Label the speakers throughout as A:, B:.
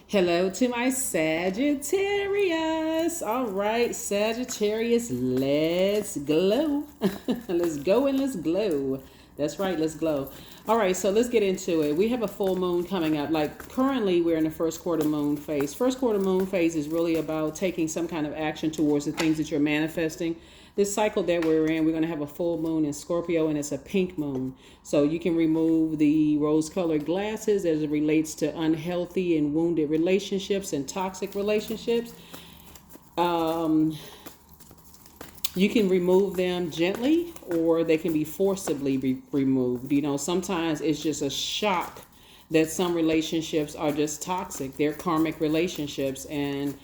A: Hello to my Sagittarius. All right, Sagittarius, let's glow. Let's go and let's glow. That's right, let's glow. All right, so let's get into it. We have a full moon coming up. Like currently, we're in the first quarter moon phase. First quarter moon phase is really about taking some kind of action towards the things that you're manifesting. This cycle that we're in, we're going to have a full moon in Scorpio, and it's a pink moon. So you can remove the rose-colored glasses as it relates to unhealthy and wounded relationships and toxic relationships. You can remove them gently, or they can be forcibly removed. Sometimes it's just a shock that some relationships are just toxic. They're karmic relationships, and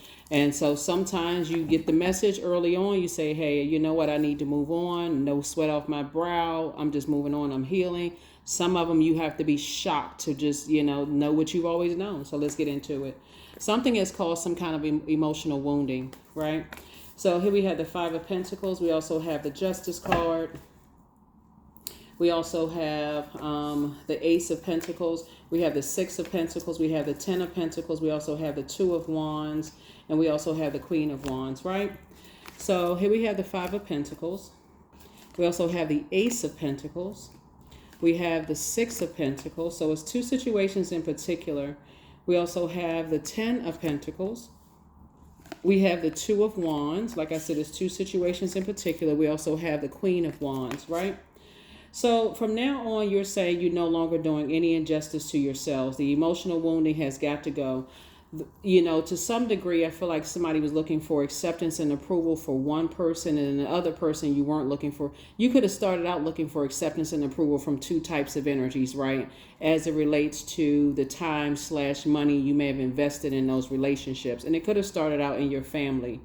A: so sometimes you get the message early on. You say, hey, you know what? I need to move on. No sweat off my brow. I'm just moving on. I'm healing. Some of them you have to be shocked to just, know what you've always known. So let's get into it. Something has caused some kind of emotional wounding, right? So here we have the Five of Pentacles. We also have the Justice card. We also have the Ace of Pentacles. We have the Six of Pentacles. We have the Ten of Pentacles. We also have the Two of Wands. And we also have the Queen of Wands, right? So here we have the Five of Pentacles. We also have the Ace of Pentacles. We have the Six of Pentacles. So it's two situations in particular. We also have the Ten of Pentacles. We have the Two of Wands. Like I said, it's two situations in particular. We also have the Queen of Wands, right? So from now on, you're saying you're no longer doing any injustice to yourselves. The emotional wounding has got to go. To some degree, I feel like somebody was looking for acceptance and approval for one person, and the other person you weren't looking for. You could have started out looking for acceptance and approval from two types of energies, right? As it relates to the time/money you may have invested in those relationships. And it could have started out in your family,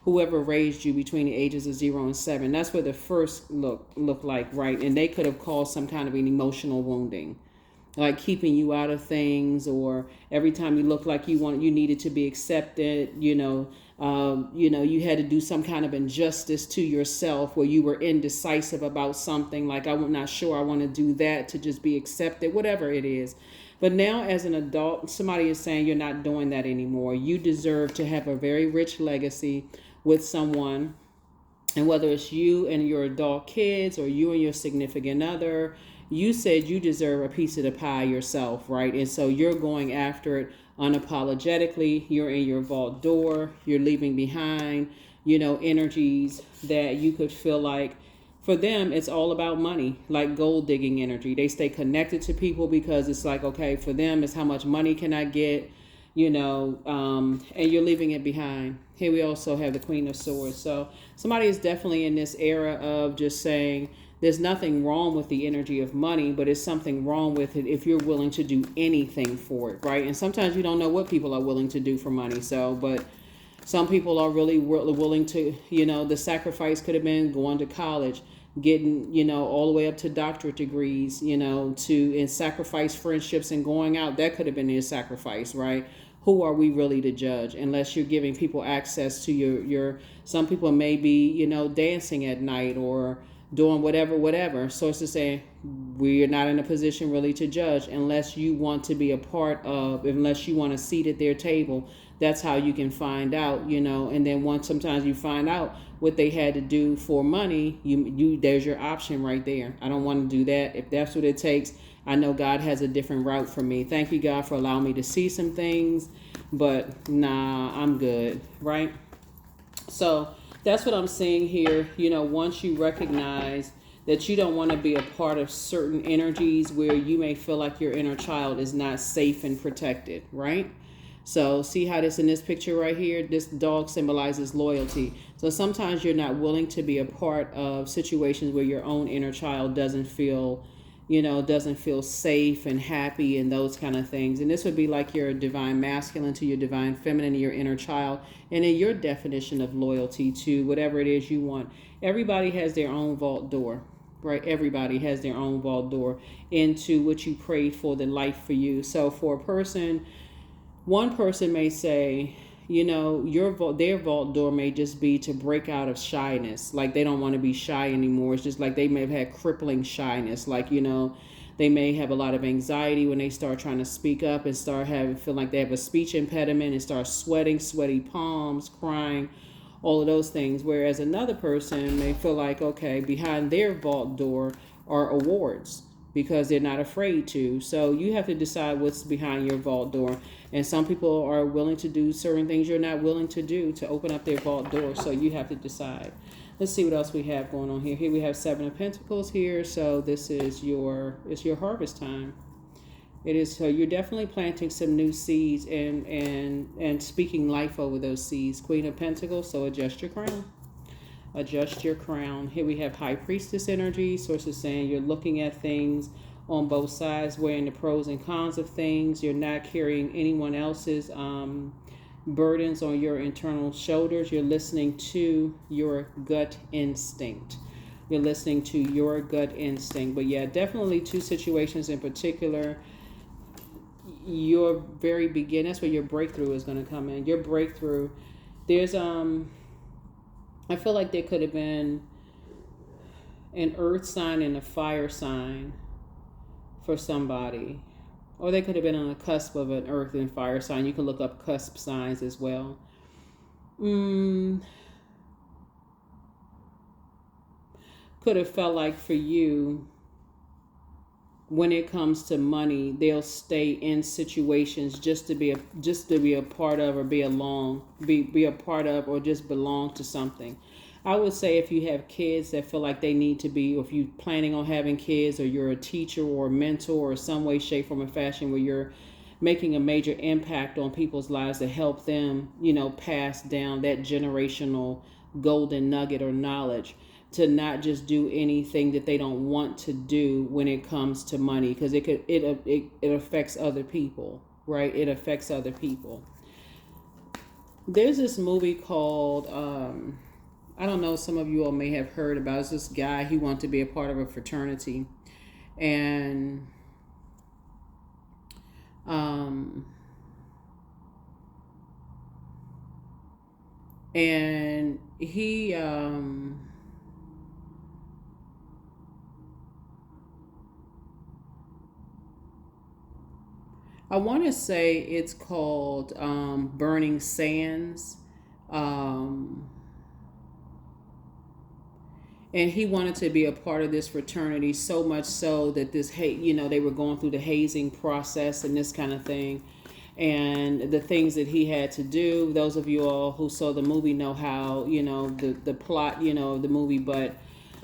A: whoever raised you between the ages of 0 and 7. That's where the first look like, right? And they could have caused some kind of an emotional wounding, like keeping you out of things, or every time you look like you needed to be accepted, you had to do some kind of injustice to yourself, where you were indecisive about something, like I'm not sure I want to do that to just be accepted, whatever it is. But now as an adult, somebody is saying you're not doing that anymore. You deserve to have a very rich legacy with someone, and whether it's you and your adult kids or you and your significant other, you said you deserve a piece of the pie yourself, right? And so you're going after it unapologetically. You're in your vault door. You're leaving behind, energies that you could feel like, for them, it's all about money, like gold digging energy. They stay connected to people because it's like, okay, for them, it's how much money can I get, and you're leaving it behind. Here we also have the Queen of Swords. So somebody is definitely in this era of just saying, there's nothing wrong with the energy of money, but it's something wrong with it if you're willing to do anything for it, right? And sometimes you don't know what people are willing to do for money. So, but some people are really willing to, the sacrifice could have been going to college, getting, all the way up to doctorate degrees, and sacrifice friendships and going out. That could have been their sacrifice, right? Who are we really to judge, unless you're giving people access to your some people may be, dancing at night or doing whatever. So it's to say, we're not in a position really to judge unless you want to be a part of, unless you want a seat at their table. That's how you can find out, and then once sometimes you find out what they had to do for money, you there's your option right there. I don't want to do that. If that's what it takes, I know God has a different route for me. Thank you, God, for allowing me to see some things, but nah, I'm good, right? So that's what I'm saying here. Once you recognize that you don't want to be a part of certain energies where you may feel like your inner child is not safe and protected, right? So see how this in this picture right here, this dog symbolizes loyalty. So sometimes you're not willing to be a part of situations where your own inner child doesn't feel safe and happy and those kind of things. And this would be like your divine masculine to your divine feminine, your inner child, and in your definition of loyalty to whatever it is you want. Everybody has their own vault door, right? Everybody has their own vault door into what you prayed for, the life for you. So for a person, one person may say, their vault door may just be to break out of shyness. Like they don't want to be shy anymore. It's just like they may have had crippling shyness. Like, They may have a lot of anxiety when they start trying to speak up and feel like they have a speech impediment and start sweating, sweaty palms, crying, all of those things. Whereas another person may feel like, okay, behind their vault door are awards because they're not afraid to. So you have to decide what's behind your vault door. And some people are willing to do certain things you're not willing to do to open up their vault door. So you have to decide. Let's see what else we have going on here. Here we have Seven of Pentacles here. So this is it's your harvest time. It is, so you're definitely planting some new seeds and speaking life over those seeds. Queen of Pentacles, so adjust your crown. Adjust your crown. Here we have High Priestess energy. Sources saying you're looking at things on both sides, weighing the pros and cons of things. You're not carrying anyone else's burdens on your internal shoulders. You're listening to your gut instinct. You're listening to your gut instinct. But yeah, definitely two situations in particular. Your very beginning, that's where your breakthrough is going to come in. Your breakthrough, there's I feel like there could have been an earth sign and a fire sign for somebody. Or they could have been on the cusp of an earth and fire sign. You can look up cusp signs as well. Could have felt like for you, when it comes to money, they'll stay in situations just to be a part of, or be a part of, or just belong to something. I would say if you have kids that feel like they need to be, or if you're planning on having kids, or you're a teacher or a mentor or some way, shape, form, or fashion where you're making a major impact on people's lives to help them, pass down that generational golden nugget or knowledge, to not just do anything that they don't want to do when it comes to money, because it affects other people, right? It affects other people. There's this movie called I don't know, some of you all may have heard about. It's this guy, he wanted to be a part of a fraternity, and he I want to say it's called Burning Sands. And he wanted to be a part of this fraternity, so much so that they were going through the hazing process and this kind of thing. And the things that he had to do, those of you all who saw the movie know how, the plot, of the movie. But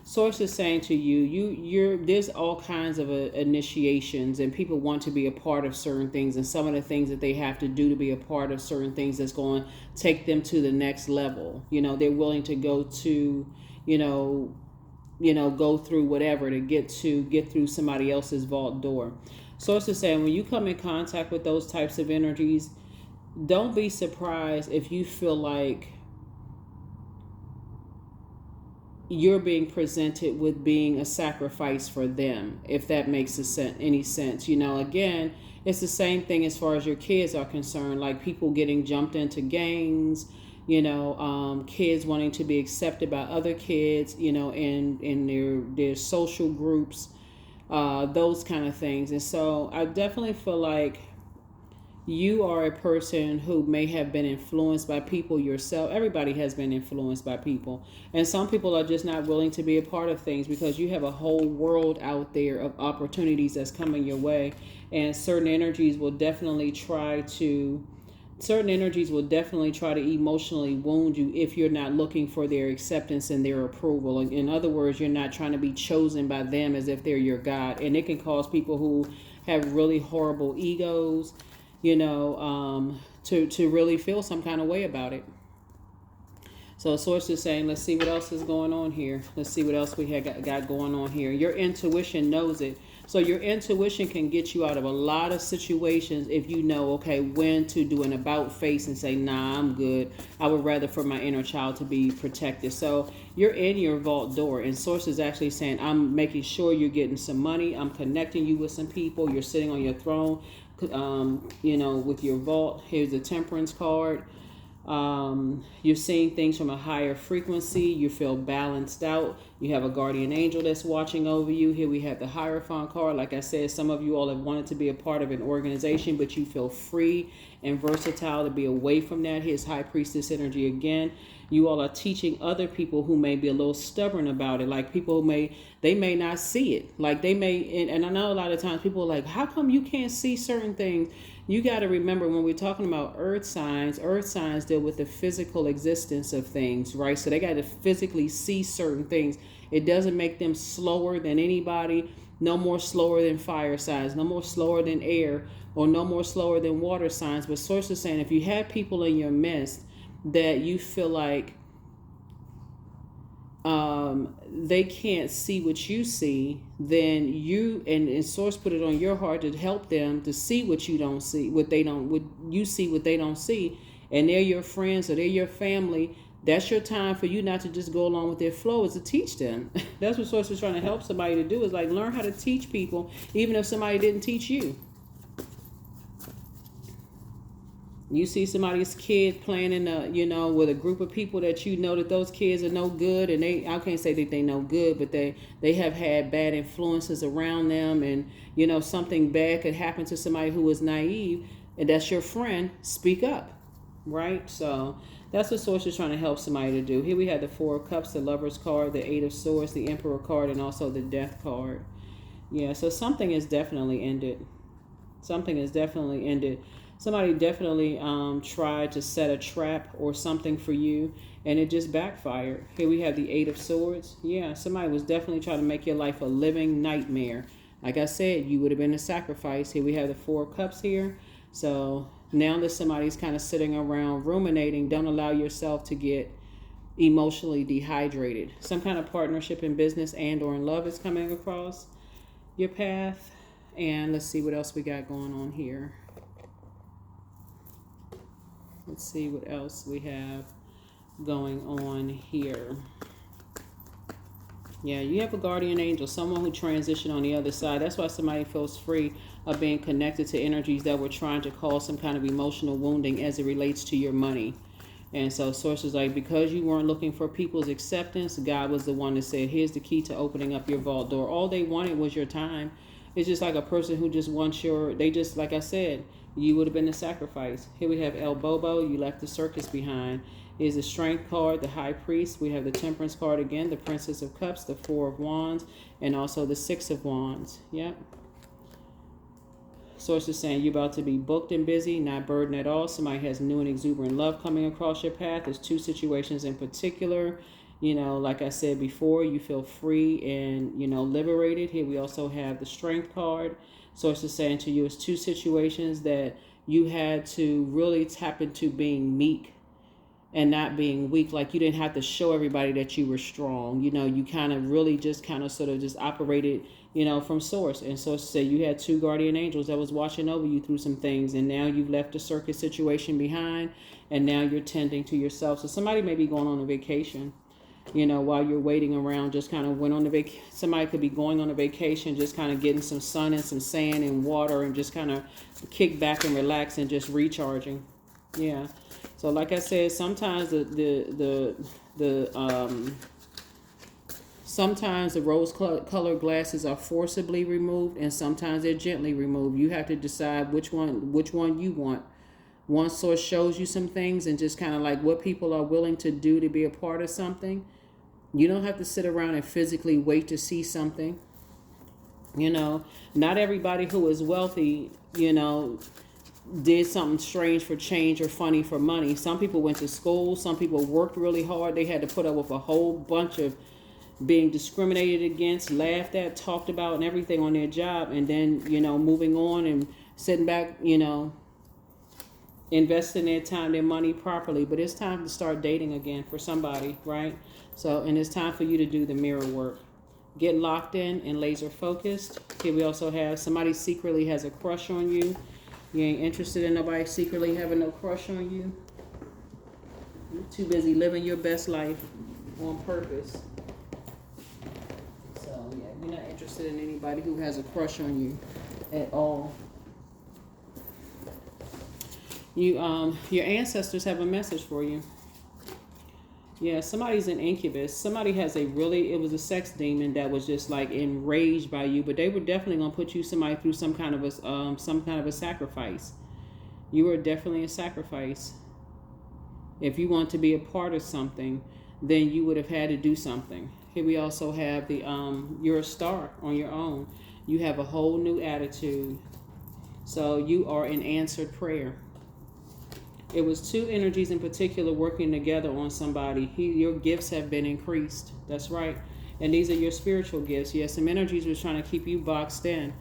A: sources saying to you, there's all kinds of initiations, and people want to be a part of certain things, and some of the things that they have to do to be a part of certain things that's going to take them to the next level. They're willing to go to, go through whatever to get through somebody else's vault door. Sources saying when you come in contact with those types of energies, don't be surprised if you feel like you're being presented with being a sacrifice for them, if that makes any sense. Again, it's the same thing as far as your kids are concerned, like people getting jumped into gangs, kids wanting to be accepted by other kids, in their social groups, those kind of things. And so I definitely feel like you are a person who may have been influenced by people yourself. Everybody has been influenced by people. And some people are just not willing to be a part of things because you have a whole world out there of opportunities that's coming your way. And certain energies will definitely try to emotionally wound you if you're not looking for their acceptance and their approval. In other words, you're not trying to be chosen by them as if they're your God. And it can cause people who have really horrible egos, to really feel some kind of way about it. So a source is saying, let's see what else is going on here. Let's see what else we have got going on here. Your intuition knows it. So your intuition can get you out of a lot of situations if you know, okay, when to do an about face and say, nah, I'm good. I would rather for my inner child to be protected. So you're in your vault door, and source is actually saying, I'm making sure you're getting some money. I'm connecting you with some people. You're sitting on your throne, with your vault. Here's the Temperance card. You're seeing things from a higher frequency. You feel balanced out. You have a guardian angel that's watching over you. Here we have the Hierophant card. Like I said, some of you all have wanted to be a part of an organization, but you feel free and versatile to be away from that. Here's High Priestess energy again. You all are teaching other people who may be a little stubborn about it. Like people they may not see it. Like they may, and I know a lot of times people are like, how come you can't see certain things? You got to remember when we're talking about earth signs deal with the physical existence of things, right? So they got to physically see certain things. It doesn't make them slower than anybody, no more slower than fire signs, no more slower than air, or no more slower than water signs. But Source is saying if you have people in your midst that you feel like they can't see what you see, then you and Source put it on your heart to help them to see what you don't see, what you see what they don't see, and they're your friends or they're your family. That's your time for you not to just go along with their flow, is to teach them. That's what Source is trying to help somebody to do, is like learn how to teach people, even if somebody didn't teach you. You see somebody's kid playing in with a group of people that you know that those kids are no good, and I can't say that they no good, but they have had bad influences around them, and something bad could happen to somebody who is naive, and that's your friend. Speak up, right? So that's what Source is trying to help somebody to do. Here we have the Four of Cups, the Lover's card, the Eight of Swords, the Emperor card, and also the Death card. Yeah, so something is definitely ended. Something is definitely ended. Somebody definitely tried to set a trap or something for you, and it just backfired. Here we have the Eight of Swords. Yeah, somebody was definitely trying to make your life a living nightmare. Like I said, you would have been a sacrifice. Here we have the Four of Cups here. So now that somebody's kind of sitting around ruminating, don't allow yourself to get emotionally dehydrated. Some kind of partnership in business and or in love is coming across your path. And let's see what else we got going on here. Let's see what else we have going on here. Yeah, you have a guardian angel, someone who transitioned on the other side. That's why somebody feels free of being connected to energies that were trying to cause some kind of emotional wounding as it relates to your money. And so Sources like, because you weren't looking for people's acceptance, God was the one that said, here's the key to opening up your vault door. All they wanted was your time. It's just like a person who just wants like I said, you would have been the sacrifice. Here we have El Bobo. You left the circus behind. Here's the Strength card, the High Priest. We have the Temperance card again, the Princess of Cups, the Four of Wands, and also the Six of Wands. Yep. Source is saying you're about to be booked and busy, not burdened at all. Somebody has new and exuberant love coming across your path. There's two situations in particular. Like I said before, you feel free and, liberated. Here we also have the Strength card. Source is saying to you, it's two situations that you had to really tap into being meek and not being weak. Like you didn't have to show everybody that you were strong. You kind of really just kind of sort of just operated, from Source. And Source said you had two guardian angels that was watching over you through some things. And now you've left the circus situation behind, and now you're tending to yourself. So somebody may be going on a vacation. While you're waiting around, just kind of went on the vacation. Somebody could be going on a vacation, just kind of getting some sun and some sand and water, and just kind of kick back and relax and just recharging. Yeah. So like I said, sometimes sometimes the rose-colored glasses are forcibly removed, and sometimes they're gently removed. You have to decide which one you want. One Source shows you some things and just kind of like what people are willing to do to be a part of something. You don't have to sit around and physically wait to see something. Not everybody who is wealthy, did something strange for change or funny for money. Some people went to school. Some people worked really hard. They had to put up with a whole bunch of being discriminated against, laughed at, talked about, and everything on their job. And then, moving on and sitting back, investing their time, their money properly. But it's time to start dating again for somebody, right? So, and it's time for you to do the mirror work. Get locked in and laser focused. Here we also have somebody secretly has a crush on you. You ain't interested in nobody secretly having no crush on you. You're too busy living your best life on purpose. So, yeah, you're not interested in anybody who has a crush on you at all. Your ancestors have a message for you. Yeah, somebody's an incubus. Somebody has it was a sex demon that was just like enraged by you, but they were definitely gonna put you somebody through some kind of a sacrifice. You were definitely a sacrifice. If you want to be a part of something, then you would have had to do something. Here we also have you're a star on your own. You have a whole new attitude. So you are an answered prayer. It was two energies in particular working together on somebody. Your gifts have been increased. That's right. And these are your spiritual gifts. Yes, some energies was trying to keep you boxed in.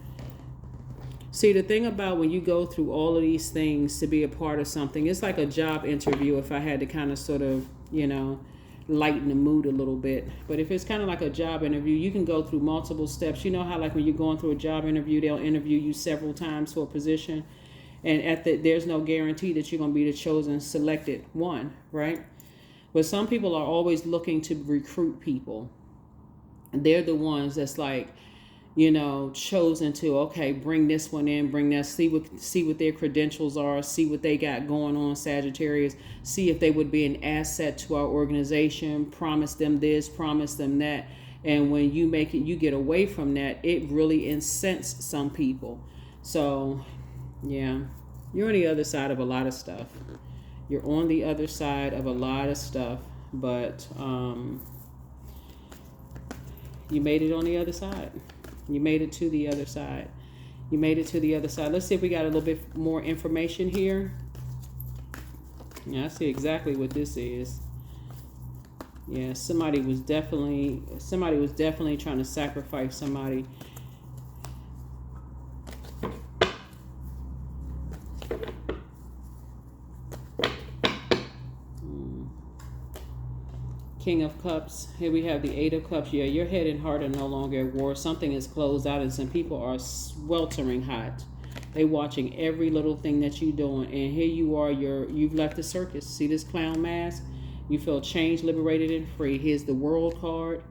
A: See, the thing about when you go through all of these things to be a part of something, it's like a job interview if I had to kind of sort of, lighten the mood a little bit. But if it's kind of like a job interview, you can go through multiple steps. You know how like when you're going through a job interview, they'll interview you several times for a position. And there's no guarantee that you're going to be the chosen selected one, right? But some people are always looking to recruit people. They're the ones that's like, chosen to, okay, bring this one in, bring that, see what their credentials are, see what they got going on, Sagittarius, see if they would be an asset to our organization, promise them this, promise them that. And when you get away from that, it really incensed some people. So, yeah, you're on the other side of a lot of stuff. You're on the other side of a lot of stuff, but you made it on the other side. You made it to the other side. You made it to the other side. Let's see if we got a little bit more information here. Yeah, I see exactly what this is. Yeah, somebody was definitely trying to sacrifice somebody. King of Cups. Here we have the Eight of Cups. Yeah, your head and heart are no longer at war. Something is closed out and some people are sweltering hot. They watching every little thing that you're doing. And here you are, you've left the circus. See this clown mask? You feel changed, liberated, and free. Here's the World card.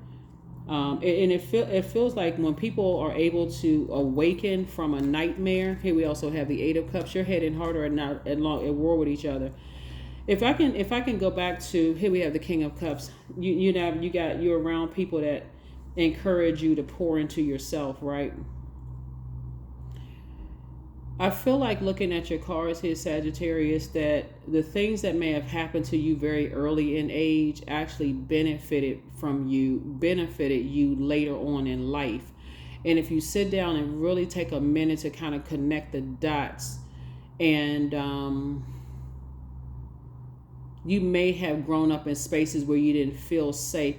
A: And it feels like when people are able to awaken from a nightmare. Here we also have the Eight of Cups. Your head and heart are not at war with each other. If I can go back to here, we have the King of Cups. You're around people that encourage you to pour into yourself, right? I feel like looking at your cards here, Sagittarius, that the things that may have happened to you very early in age actually benefited you later on in life. And if you sit down and really take a minute to kind of connect the dots, and you may have grown up in spaces where you didn't feel safe.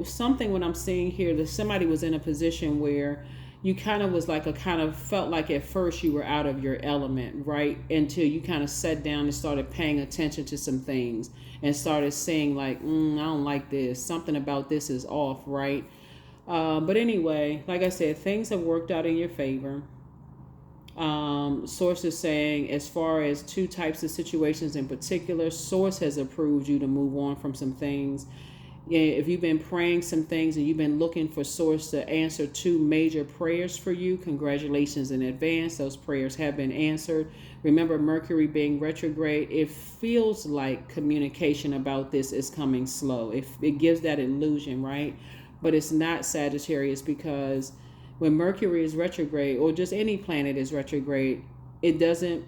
A: Something what I'm seeing here, that somebody was in a position where you kind of felt like at first you were out of your element, right? Until you kind of sat down and started paying attention to some things and started saying like, I don't like this. Something about this is off, right? But anyway, like I said, things have worked out in your favor. Source is saying, as far as two types of situations in particular, Source has approved you to move on from some things. Yeah, if you've been praying some things and you've been looking for Source to answer two major prayers for you, congratulations in advance. Those prayers have been answered. Remember, Mercury being retrograde, it feels like communication about this is coming slow. It gives that illusion, right? But it's not, Sagittarius, because when Mercury is retrograde, or just any planet is retrograde, it doesn't,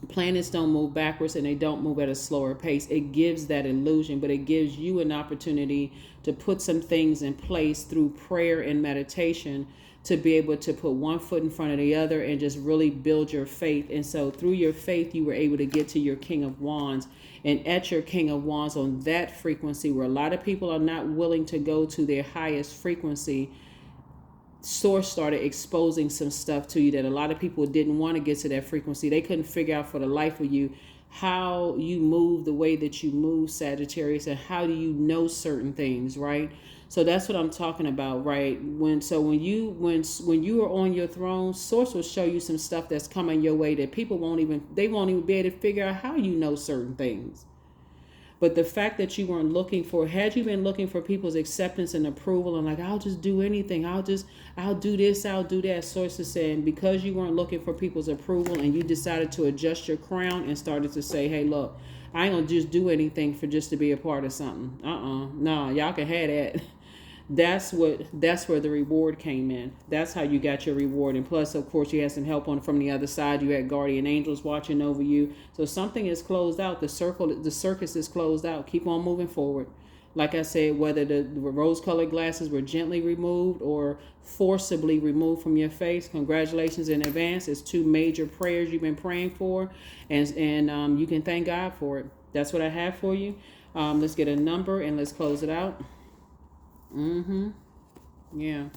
A: planets don't move backwards and they don't move at a slower pace. It gives that illusion, but it gives you an opportunity to put some things in place through prayer and meditation to be able to put one foot in front of the other and just really build your faith. And so through your faith, you were able to get to your King of Wands. And at your King of Wands, on that frequency where a lot of people are not willing to go to their highest frequency, Source started exposing some stuff to you that a lot of people didn't want to get to that frequency. They couldn't figure out for the life of you how you move the way that you move, Sagittarius, and how do you know certain things, right? So that's what I'm talking about, right? When you are on your throne, Source will show you some stuff that's coming your way that people won't even be able to figure out how you know certain things. But the fact that you weren't looking for, had you been looking for people's acceptance and approval and like, I'll just do anything, I'll do this, I'll do that, source is saying, because you weren't looking for people's approval and you decided to adjust your crown and started to say, hey, look, I ain't gonna just do anything for just to be a part of something. No, y'all can have that. That's where the reward came in. That's how you got your reward. And plus, of course, you had some help from the other side. You had guardian angels watching over you. So something is closed out. The circus is closed out. Keep on moving forward. Like I said, whether the rose-colored glasses were gently removed or forcibly removed from your face, congratulations in advance. It's 2 major prayers you've been praying for, and you can thank God for it. That's what I have for you. Let's get a number and let's close it out. Yeah.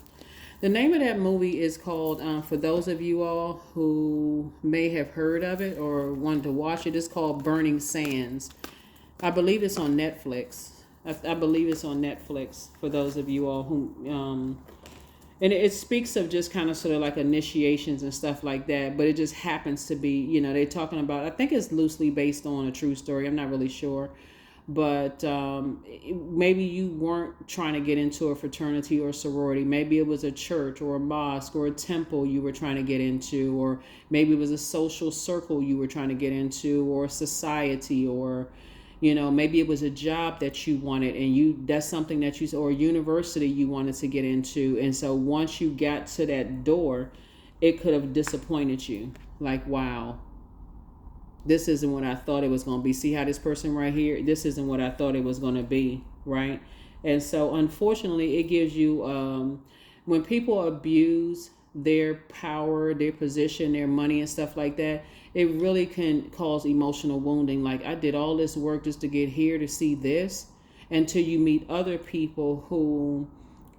A: The name of that movie is called, for those of you all who may have heard of it or wanted to watch it, it's called Burning Sands. I believe it's on Netflix. I believe it's on Netflix for those of you all who, and it speaks of just kind of sort of like initiations and stuff like that, but it just happens to be, they're talking about, I think it's loosely based on a true story. I'm not really sure. But maybe you weren't trying to get into a fraternity or sorority. Maybe it was a church or a mosque or a temple you were trying to get into, or maybe it was a social circle you were trying to get into, or a society, or maybe it was a job that you wanted and that's something that or a university you wanted to get into. And so once you got to that door, it could have disappointed you. Like, wow, this isn't what I thought it was going to be. See how this person right here, this isn't what I thought it was going to be, right? And so unfortunately, it gives you, when people abuse their power, their position, their money and stuff like that, it really can cause emotional wounding. Like, I did all this work just to get here to see this, until you meet other people who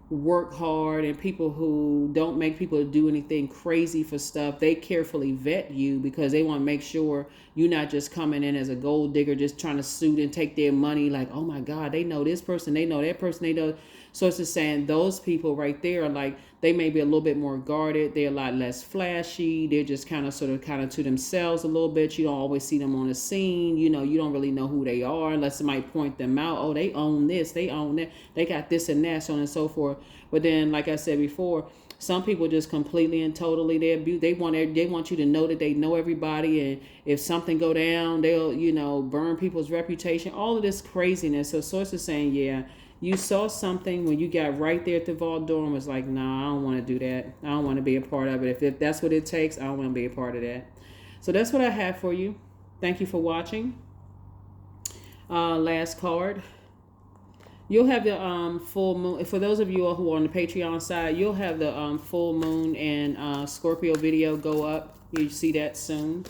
A: work hard and people who don't make people do anything crazy for stuff. They carefully vet you because they want to make sure you're not just coming in as a gold digger, just trying to suit and take their money. Like, oh my God, they know this person, they know that person, they know. So it's just saying those people right there are like, they may be a little bit more guarded. They're a lot less flashy. They're just kind of to themselves a little bit. You don't always see them on the scene. You don't really know who they are unless somebody point them out. Oh, they own this, they own that, they got this and that, so on and so forth. But then, like I said before, some people just completely and totally they want you to know that they know everybody, and if something go down, they'll burn people's reputation. All of this craziness. So source is saying, yeah, you saw something when you got right there at the vault door and was like, nah, I don't want to do that. I don't want to be a part of it. If that's what it takes, I don't want to be a part of that. So that's what I have for you. Thank you for watching. Last card. You'll have the full moon. For those of you who are on the Patreon side, you'll have the full moon and Scorpio video go up. You see that soon,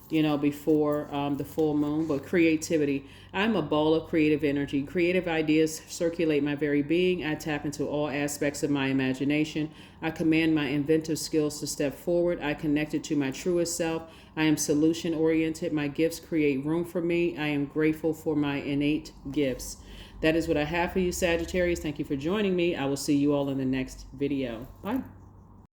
A: before the full moon. But creativity. I'm a ball of creative energy. Creative ideas circulate my very being. I tap into all aspects of my imagination. I command my inventive skills to step forward. I connected to my truest self. I am solution oriented. My gifts create room for me. I am grateful for my innate gifts. That is what I have for you, Sagittarius. Thank you for joining me. I will see you all in the next video. Bye.